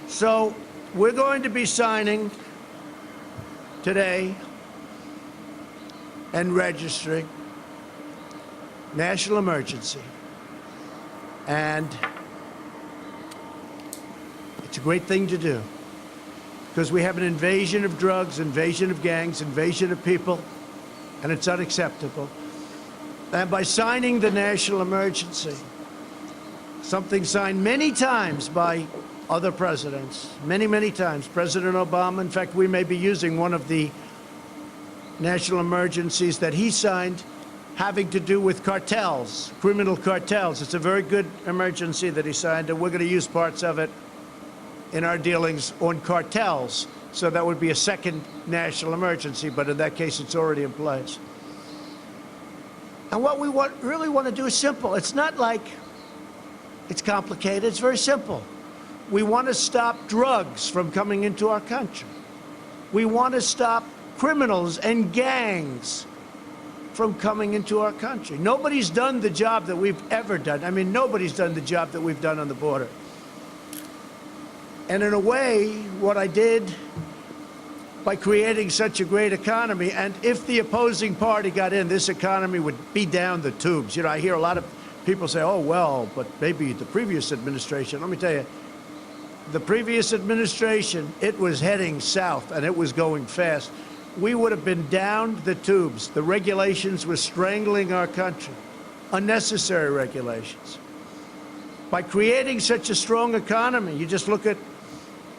So we're going to be signing today and registering national emergency. And it's a great thing to do because we have an invasion of drugs, invasion of gangs, invasion of people, and it's unacceptable. And by signing the national emergency, something signed many times by other presidents, many times. President Obama, in fact, we may be using one of the national emergencies that he signed having to do with cartels, criminal cartels. It's a very good emergency that he signed, and we're going to use parts of it in our dealings on cartels. So that would be a second national emergency, but in that case, it's already in place. And what we really want to do is simple. It's not like it's complicated. It's very simple. We want to stop drugs from coming into our country. We want to stop criminals and gangs from coming into our country. Nobody's done the job that we've ever done. I mean, nobody's done the job that we've done on the border. And in a way, what I did by creating such a great economy, and if the opposing party got in, this economy would be down the tubes. You know, I hear a lot of people say, oh, well, but maybe the previous administration. Let me tell you, the previous administration, it was heading south, and it was going fast. We would have been down the tubes. The regulations were strangling our country, unnecessary regulations. By creating such a strong economy, you just look at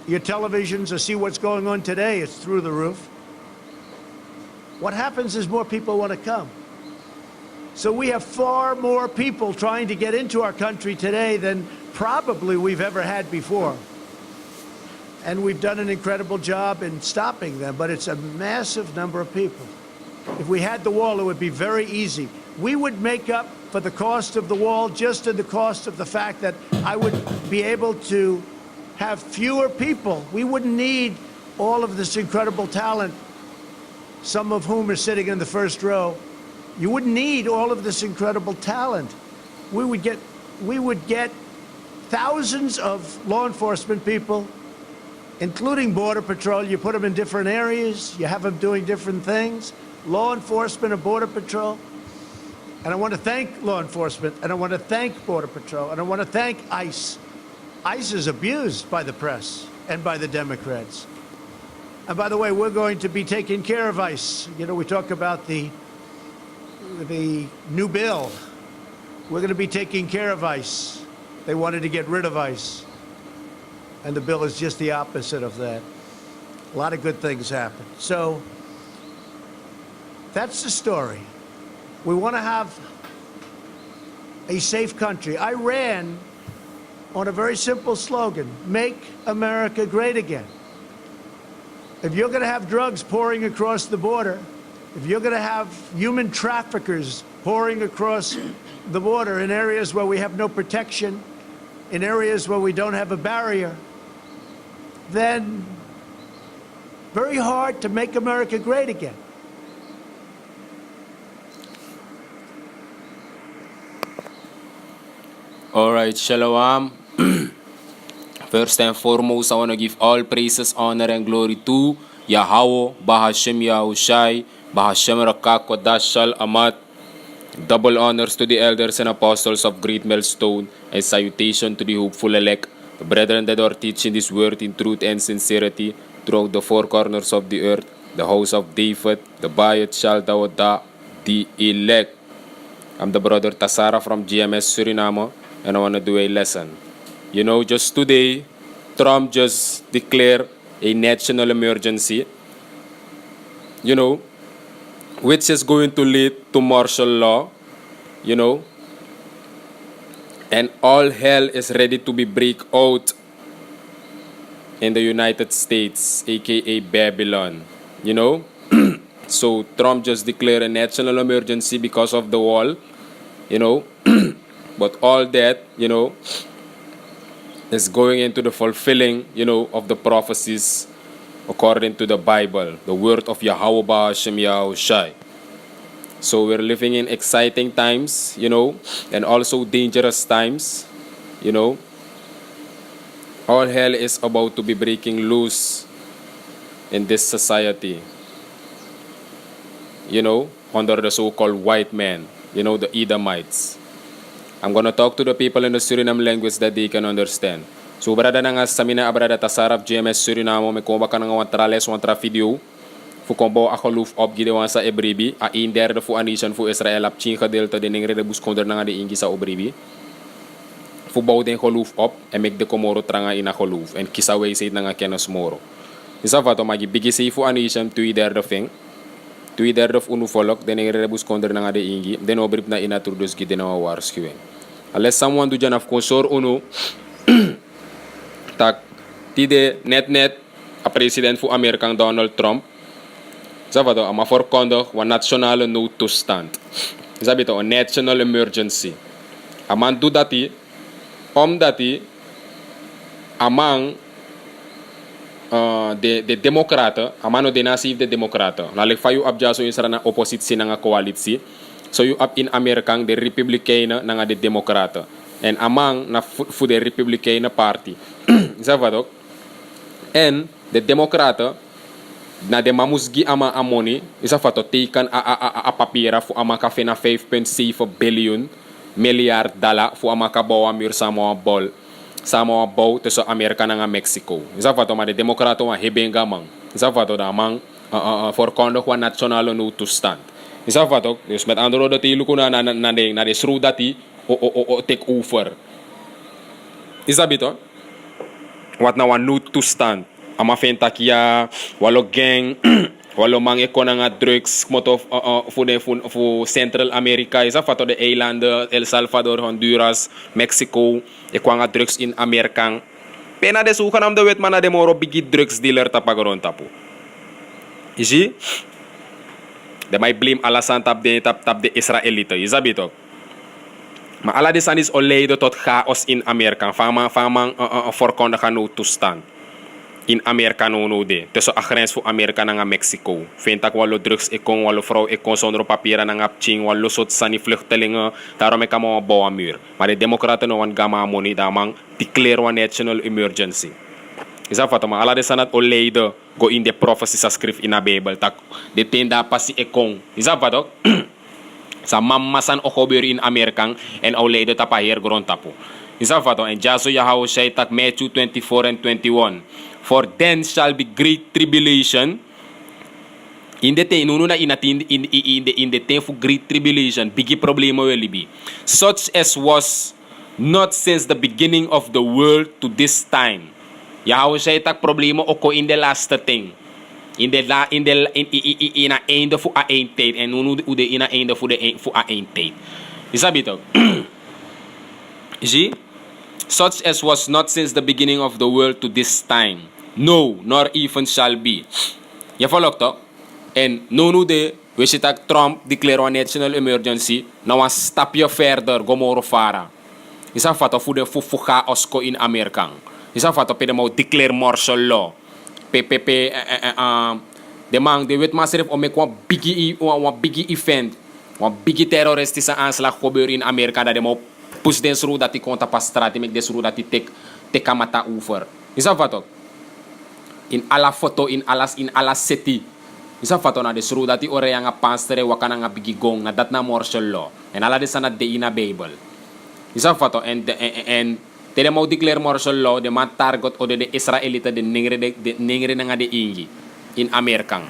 your televisions or see what's going on today, it's through the roof. What happens is more people want to come. So we have far more people trying to get into our country today than probably we've ever had before. And we've done an incredible job in stopping them, but it's a massive number of people. If we had the wall, it would be very easy. We would make up for the cost of the wall just in the cost of the fact that I would be able to have fewer people. We wouldn't need all of this incredible talent, some of whom are sitting in the first row. You wouldn't need all of this incredible talent. We would get thousands of law enforcement people, including Border Patrol. You put them in different areas. You have them doing different things. Law enforcement and Border Patrol. And I want to thank law enforcement, and I want to thank Border Patrol, and I want to thank ICE. ICE is abused by the press and by the Democrats. And by the way, we're going to be taking care of ICE. You know, we talk about the new bill. We're going to be taking care of ICE. They wanted to get rid of ICE. And the bill is just the opposite of that. A lot of good things happen. So that's the story. We want to have a safe country. I ran on a very simple slogan: make America great again. If you're going to have drugs pouring across the border, if you're going to have human traffickers pouring across the border in areas where we have no protection, in areas where we don't have a barrier, then very hard to make America great again. All right, Shalom. First and foremost, I want to give all praises, honor, and glory to Yahweh, Bahashem Yahushai, Bahashem Rakakodash Shal Amat. Double honors to the elders and apostles of Great Millstone, and salutation to the hopeful elect, the brethren that are teaching this word in truth and sincerity throughout the four corners of the earth, the house of David, the Bayat Shaldawada, the elect. I'm the brother Tasara from GMS Suriname, and I want to do a lesson. You know, just today, Trump just declared a national emergency, you know, which is going to lead to martial law, you know, and all hell is ready to be break out in the United States, aka Babylon, you know. So Trump just declared a national emergency because of the wall, you know. But all that, you know, is going into the fulfilling, you know, of the prophecies according to the Bible, the word of Yahweh Ba'ashem Yahushai. So we're living in exciting times, you know, and also dangerous times, you know. All hell is about to be breaking loose in this society. You know, under the so-called white man, you know, the Edomites. I'm gonna talk to the people in the Suriname language that they can understand. So brada na nga sa mina abrada tasarap GMS Suriname me komba ka nga trales wantra video. Fu kombo ako loof op gidewan sa Ebribi a derde fu anishan fu Israel ap chin gedeelte de ningre de buskonder nga de ingi sa Obribi. Fu bouw den geloof op en mek de komoro tranga ina geloof en kisaway say nga kennis moro. Isa vato magi bigi say fu anishan 2/3 thing. 2/3 unu volk de ningre de buskonder nga de ingi den obrib na ina turdus gi de na waarschuwen. Unless someone do janaf konsor unu tak tide net a president fu Amerikang Donald Trump Zabado ama voorkondig een nationale noodtoestand. Zabito een national emergency. Aman doet dat omdat amang de democraten, amano de nasief de democraten. Nalik fayu abja so isra na oppositie na coalitie. So you up in Amerikang de Republikeinen na de democraten. En amang na fu de Republikeinen party. Zabado. En de democraten na de mamusgi ama amoni isa fato teken a papira fu ama ka fena 5.7 billion miljard dollar fu ama ka bawa mur Samoa bol tussen Amerika en Mexico. Isa fato ma de democraten wa hebenga man. Isa fato da man voorkondig wa nationale noodtoestand. Isa fato dus met andere woorden die luku na de sru dati o take over. Isa bito wat na wa noodtoestand. Ama fentakia walo gang walo mange konanga drugs moto fu Central America isa fato de eilanden El Salvador, Honduras, Mexico e kwanga drugs in Amerikang pena de sukan am de wet mana de moro bigi drugs dealer tapagaron tapu isi de may blame alasan tap de Israelite isa bito ma ala de sanis oleido tot chaos in Amerikang famang voorkondigen noodtoestand in Amerika no de. Tussen a grens voor Amerika en Mexico. Vindt ik wel drugs ikon, wel vrouw ikon zonder papieren en apching, wel soort sani vluchtelingen. Daarom ik een bouwen muur. Maar de democraten no een gamma money daarman declare een national emergency. Is dat wat maar? Alla de sanat oleide go in de prophecies schrift in de Bijbel. Tak de tenda passi ikon. Is dat wat ook? Sa mamma san okobeur in Amerika en oleide tapa hier grond tapu. Is dat wat ook? En jaso Yahweh zei tak Matthew 24 and 21. For then shall be great tribulation. In the time, in the time for great tribulation, biggie problema will be. Such as was not since the beginning of the world to this time. Yahweh zei tak problema oko in the last thing. In a einde voor a eindtijd. En nu de in a einde voor a eindtijd. Is dat beter? Zie? Such as was not since the beginning of the world to this time. No, nor even shall be. Je volgt toch? En nu de, we zien dat Trump declare een national emergency. Nou een stapje verder, gomoro fara. Is dat wat voor de fuga osko in Amerika? Is dat wat op de mo declare martial law? De man, de weet maar zelf om een biggie event. Een biggie terroristische aanslag gebeuren in Amerika. Dat de mo push den sru dat die konta pas straat. Die mek de sru dat die tek kamata over. Is dat wat ook? In alla foto, in alla city. Isa fato na de sru dat die ore yang panstere wakana nga bigigong na dat na martial law. En alla de sanat de ina Bible. Isa fato en tere mo declare martial law de man target o de Israelite de ningre nga de ingi in Amerikang.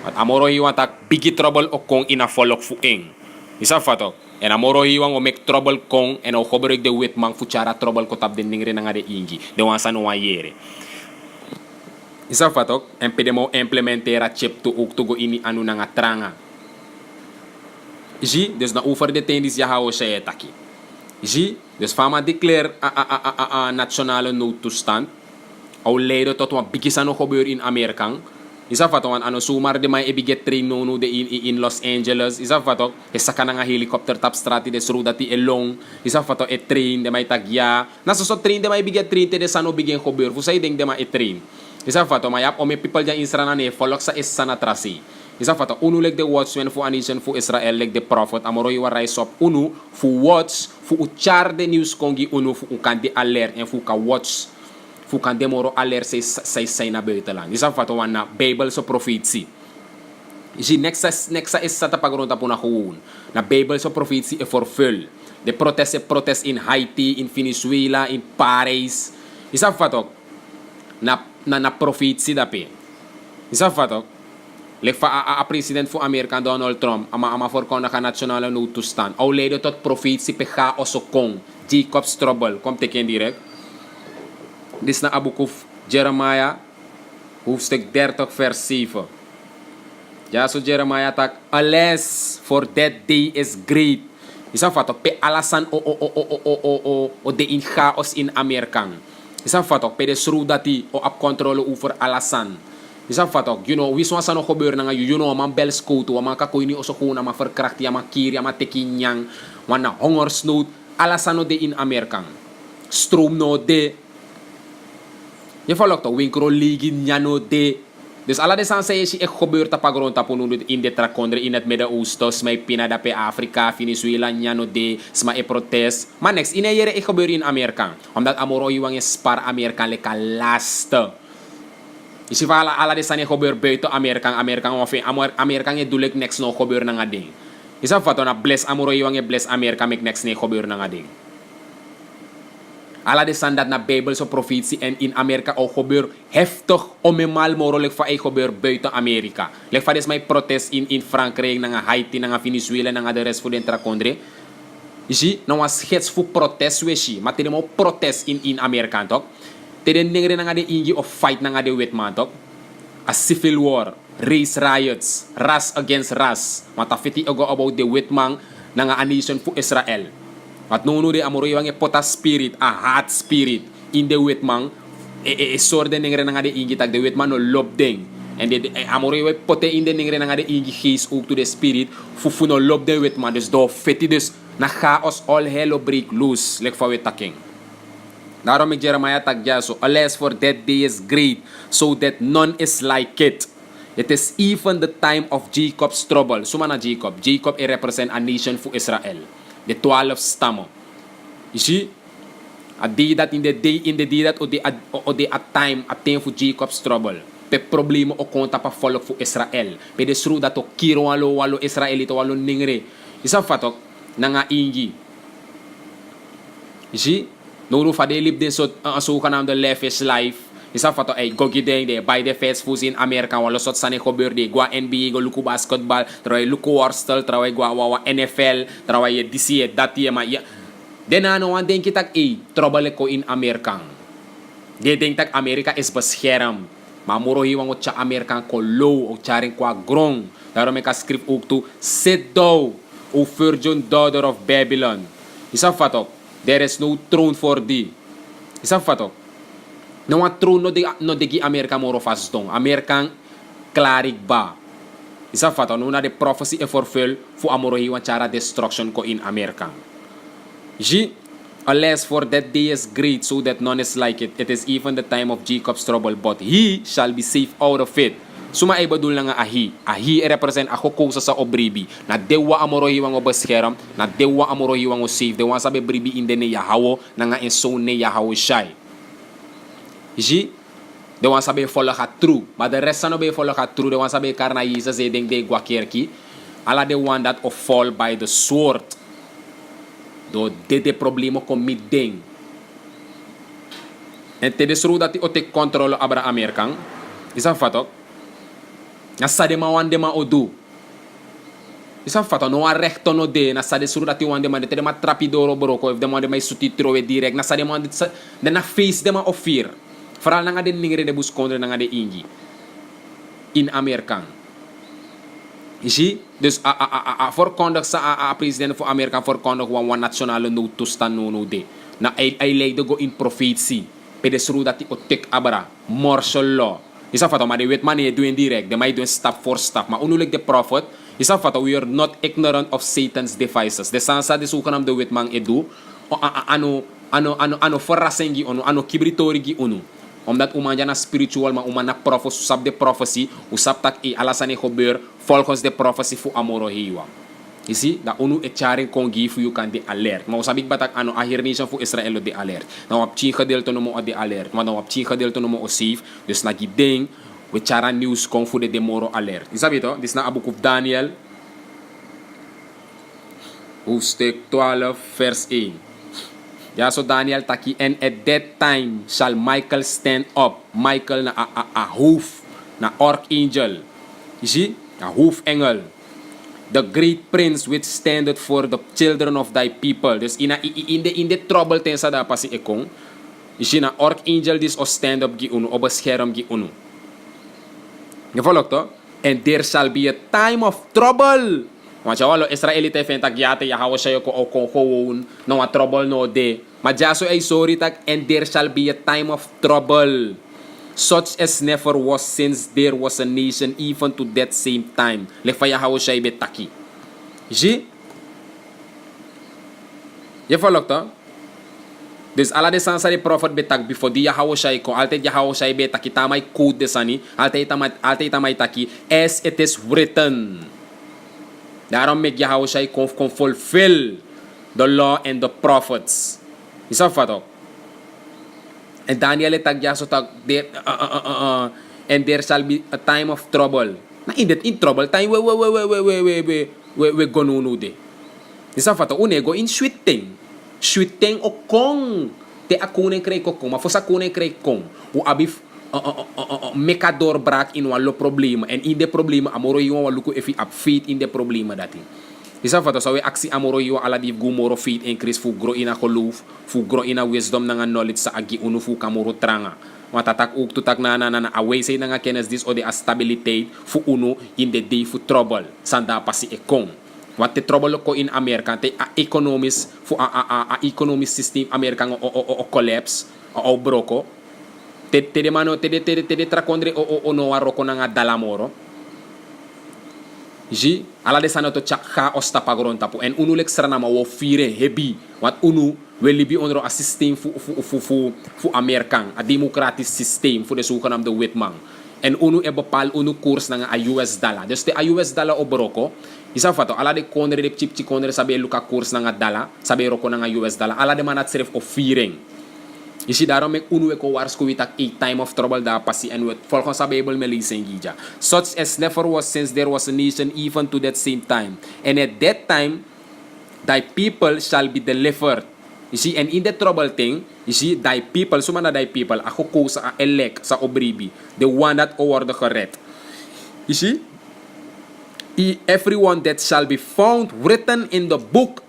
At amoro hiwan tak bigi trouble o kong ina folok fu ing. Isa fato en amoro hiwan o make trouble kong en o khoberek de wet mang fuchara trouble ko tab de ningre nga de ingi. De wansan o yere. Isa fatok en pedemo implementera chip to ook to go ini anu na nga tranga. Iji, dus na over de tendis Yahweh zei taki. Iji, dus fama declare a nationale noodtoestand. Au leiden tot wat bigisano gebeur in Amerika. Isa fatok an ano sumar de may ebiget train no de in Los Angeles. Isa fatok esaka na nga helicopter tap strati de sru dati elong. Isa fatok e train de may tagya. Nasa so train de may biget train te de sano bigen gebeur. Fusay ding de may train. Isa fato mayap ome people dyan Israel na follow sa isa na trasi. Isa fato unu leg de watchman fu anisyon fu Israel leg de prophet amoro iwa rise up unu fu watch fu uchar de news kongi unu fu ukandi alert en fu ka watch fu kan demoro aller zij naar buitenland. Is dat wat na Bijbelse profetie. Je nexa is sata pagronda po na gewoon. Na Bijbelse profetie e vervul. De protest in Haiti, in Venezuela, in Parijs. Is dat wat ook? Na profetie dape. Is dat wat ook? A president van Amerika Donald Trump ama voorkondigen nationale noodtoestand. Au leidde tot profetie pe chaos o kong. Jacob's trouble. Kom teken direct. Dit is na Abukuf Jeremiah hoofdstuk 30 vers 7. Ja, so Jeremiah tak alas for that day is great. Isa fatok pe alasan o de in chaos in Amerika. Isa fatok pe de srudati o ap controle over alasan. Isa fatok, you know, wiswa sa no gebeuren nga you know, man bel skoto, man kakoy ni osokuna, man verkrachti, man kiri, man tekinyang, man na hongersnood, alasan no de in Amerika. Stroom no de. Je volgt toch, winkro ligi nyano de. Dus alle desan say si ek gebeurt op grond tapuno in de trakondre in het Midden-Oosten, smay pinada pe Afrika, Venezuela nyano de, sma e protest. Maar next, in jere ek gebeurt in Amerika. Omdat amoro iwang e spar Amerika leka laste. Isi fa ala desan e gebeurt buiten Amerika, Amerika e dulek next no gebeurt na nga ding. Isa fa to na bless amoro iwang e bless Amerika mek next ne gebeurt na nga ding. Ala de sandat na Bijbelse profetie en in Amerika ook gebeurt heftig omemaal morelijk van ei gebeurt buiten Amerika. Lek van des mijn protest in Frankrijk, na Haiti, na Venezuela, na de rest voor de intrakondre. Isi, nou was schets voor protest weshi, maar tede mo protest in Amerika toch? Tede ningere na de ingi of fight na de wetman toch? A civil war, race riots, ras against ras. Maar tafiti ogo about the wetman na a nation voor Israël. Wat nono de amoro yung pota spirit, a hot spirit in de wetman sorde ningre nga de ingi tak de wetman no lob ding. En de amoro yung pote in de ningre nga de ingi geest ook to de spirit fufu no lob de wetman. Dus do feti dus na chaos all hell break loose lek fa wetaking. Daarom ik Jeremiah tak jaso, alas for that day is great, so that none is like it. It is even the time of Jacob's trouble. Suma na Jacob. Jacob represent a nation for Israel. De 12 stammen. You see? A day that in the day that o de a time for Jacob's trouble. Pe problema o conta pa volk voor Israël. Pe de sru dat o kiro walo Israelito walo ningre. Isa fatok na nga ingi. You see? No fa de lip din so kanam de lavish life. Isa fato ay gogi ding de buy the fast foods in Amerika walo sot sane gebeurt de gwa NBA go luku basketball trawai luku worstel trawai gwa wawa NFL trawai DC dati ma ya dena no wan denk tak trouble ko in Amerika de denk tak Amerika is bescherm maar moro hiwang o cha Amerika ko low o charing kwa grong daarom ik script ook to sit down o virgin daughter of Babylon. Isa fato there is no throne for thee. Isa fato no a trono no de Amerika moro fastong. Amerika klarik ba. Isa fato no na de prophecy e fulfill fu amoro hiwan chara destruction ko in Amerika. Ji alas for that day is great so that none is like it. It is even the time of Jacob's trouble but he shall be safe out of it. Suma ay badul na nga ahi. Ahi represent ako kusa sa obribi. Na dewa amoro hiwan o bescherm. Na dewa amoro hiwan o safe. Dewa sabi bribi inde ne yahawo na nga enso ne yahawo shy. Ji, de wan sabe follow ha true, maar de rest no be follow ha true. De wan sabe karna Jezus ze denk de gwakerki. Ala de one that of fall by the sword. Do de problemo commit ding. En te desru dat o te controle abra Amerikan. Isa fatok. Na sade ma wan de ma odu. Isa fatok no recto no de na sade suru dat wan de ma de te ma trapidoro broko if de ma de ma suti trowe direct na sade ma de na face de ma offer. Vooral na nga de ningere de buskondre na nga de ingi. In Amerika. Zie? Dus voorkondig sa president van Amerika voorkondig wan nationale noodtoestand no de. Na ay leide go in profetie. Pedesru dat o tek abra. Martial law. Isa fato, maar de wet man doen direct. De mij doen stap voor stap. Maar unulik de prophet. Isa fato, we are not ignorant of Satan's devices. De sansa de zoeken de wet man edu. Ano verrassengi onu. Ano kibritorigi onu. Omdat umanja na spiritual, maar umana prophet, usap de prophecy, usap tak alasan gebeurt volgens de prophecy voor amoro hiwa. You see, da unu e charing kon give you kan de alert. Maar sabik batak ano ahir nation fu Israel de alert. Na wap chi gedeelte no mo de alert. Maar na wap chi gedeelte no mo safe. Dus na giding we chara news kon fu de demoro alert. You sabi to? Dis na abuk of Daniel hoofstuk 12 vers 1. Ja, so Daniel taki, and at that time shall Michael stand up. Michael na a hoof, na archangel. You see? A hoof engel. The great prince which standeth for the children of thy people. Dus in the trouble ten sa da pa si ekong. You see na archangel dis o stand up gi uno, o bescherm gi uno. Gevolg to? And there shall be a time of trouble. Want je wel, Israëlieten vinden dat ja, je houdt je ook gewoon, no a trouble no de. Maar ja, so ay sorry tak, and there shall be a time of trouble, such as never was since there was a nation even to that same time. Lek van je houdt je betaki. Zie? Je volgt to? Dus ala de sansa de prophet betak before di yahawo shay ko altijd yahawo shay betaki tamay code desani altijd tamay taki as it is written. Daarom make Yahweh shay kon fulfill the law and the prophets. Isa fatok. And Daniel tagya so tag there and there shall be a time of trouble. Na in trouble time we gonunu de. Isa fatok unego in sweet thing o kong te akunen krei ko kong mafosa kunen krei kong u abif mekador brak in walo problema en in de problema amoro yo waluko efi up faith in de problema dati isa fato sawe aksi amoro yo ala di gumoro faith increase fu grow ina koluf fu grow ina wisdom nga knowledge sa agi unu fu kamoro tranga matatak uk tutak na away say nga kenes this o de stability fu uno in the day fu trouble sanda pasi ekong wat te trouble ko in America te a economist fu a economic system America o collapse o broko te trakondre o no aroko na nga dalamoro ji ala de sanato chakha ostapagron tapu en unu lek strana ma wo fire hebi wat unu we libi onro a system fu American a democratic system fu de sukanam de witmang en unu e bepal unu koers na nga a US dollar dus te a US dollar o broko isa fato ala de kondre de chip kondre sabe luka koers na nga dollar sabe roko na nga US dollar ala de manat seref o firing. Je ziet daarom ik unu ko waarschuwing dat a time of trouble daar passie en volgens de Bijbel me lezen gija. Such as never was since there was a nation even to that same time. And at that time, thy people shall be delivered. You see, and in the trouble thing, you see, thy people, sumana thy people, ako ko sa elect sa obribi, the one that worden gered. You see, everyone that shall be found written in the book,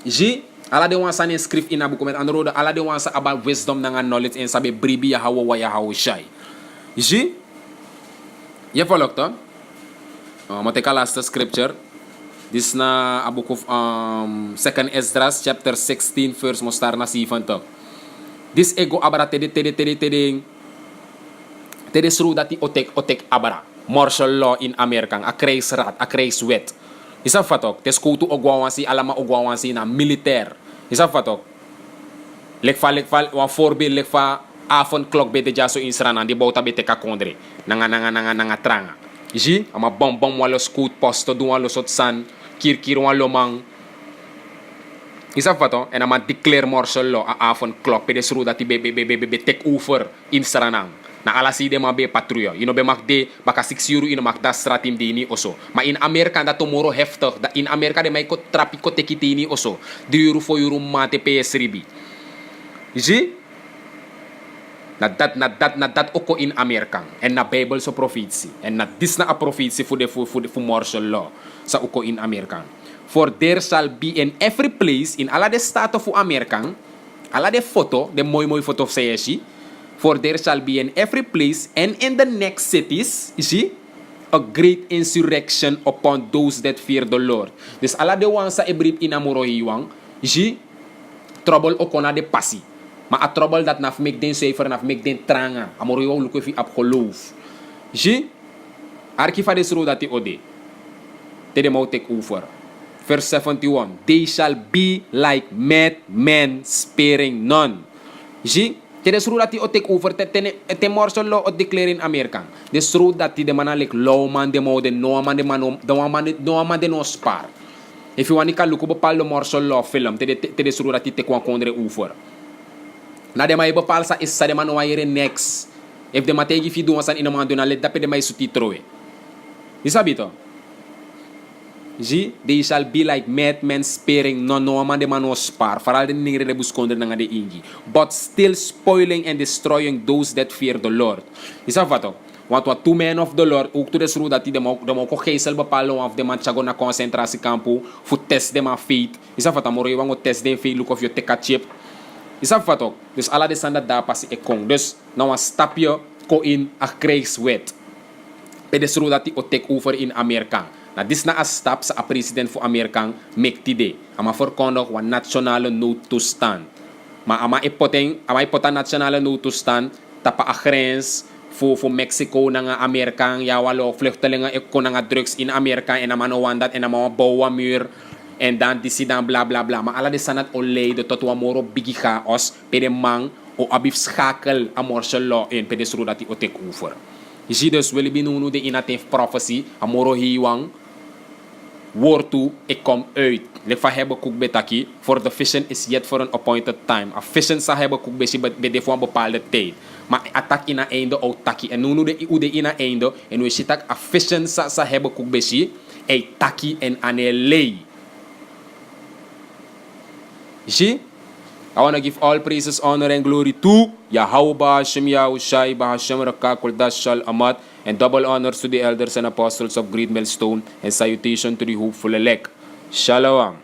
you see, ala de wansa ne script in abu comment andro ala de wansa about wisdom na knowledge en sabe bribi ya hawo wa ya hawo shay. You see? Je volgt to? Mateka last scripture. This na abu of second Esdras chapter 16 verse mostar na 7 to. This ego abara tede sru dati otek abara. Martial law in America, a craze rat, a craze wet. Isa fatok, tes kutu ogwawansi alama ogwawansi na militaire. Isa fatok. Lekfa wa forbi lekfa afon clock bete jaso insrana di bauta bete ka kondre. Nanga tranga. Iji ama bom walo scoot posto duan lo sotsan kir walo mang. Isa fatok en ama declare martial law a afon clock bete sru dati be take over insranang. Na alasi de mabe patruya. Ino be makde baka 6 euro ino makda stratim dini oso. Ma in Amerika da tomorrow heftig. Da in Amerika de may ko trapiko tekitini oso. 3 euro 4 euro mate PS ribi. Isi? Nadat oko in Amerika. En na Bible so prophecy. En na dis na a prophecy fu martial law. Sa oko in Amerika. For there shall be in every place in ala de stato fu Amerika. Ala de foto. De moy foto sa yeshi. For there shall be in every place and in the next cities, you see, a great insurrection upon those that fear the Lord. Dus ala de wan sa ebrip inamuro hiwang, you see, trouble okona de passi. Maar a trouble dat naf make den safer, naf make den tranga. Amuro hiwang luko fi ap geloof. You see, arkifa des ro dati ode. Tede mau take over. Verse 71, they shall be like mad men sparing none. You see, Tede sru dati o take over te morsel lo o declare in Amerika. De sru dati de manalik law man de mo de no man de no spar. If you want to look bepaalde martial law film, te de suru dat te kwa kondre over. Na de mai bepaal sa is sa de man waire next. If de mategi fi doen san in man doen let dape de mai suti troe. Isabito. They shall be like madmen sparing no man de man was spar. Vooral de ningere de buskonder nga de ingi. But still spoiling and destroying those that fear the Lord. Isabato. Want wat two men of the Lord ook to desru dat die de mo ko geisel bepalen of de man chago na concentratiekampo fu test de man faith. Isabato mo rewa ngo test de faith look of your take a chip. Isabato. Dus ala de sanda da pasi e kong. Dus nou een stapje ko in a krijgswet. Pe desru dat die o take over in Amerika. Na dis na a stap sa a president voor Amerika mek tide. Ama verkondig wa nationale noodtoestand. Maar ama ipota nationale noodtoestand tapa a grens voor Mexico na Amerika ja walo vluchtelingen ko na drugs in Amerika en ama no wandat en ama bouwa muur en dan disi dan bla bla bla. Maar ala de sanat o leide tot wa moro bigi chaos pede mang o abif schakel a martial law in pede suru dat o take over. Je ziet dus willen binunu de inative prophecy amoro hiwang woord toe, ik kom uit. Lefa hebben koek betaki. For the vision is yet for an appointed time. A vision sa hebben koek besi bede voor een bepaalde tijd. Maar attack in een einde ou taki. En nu de ude in een einde. En we zien dat a vision sa hebben koek besi. Ei taki en anelei. Zie? I want to give all praises, honor, and glory to Yahweh Bahashem Yahushai Bahashem Rakakul Dashal Amat, and double honors to the elders and apostles of Great Millstone, and salutation to the hopeful elect. Shalom.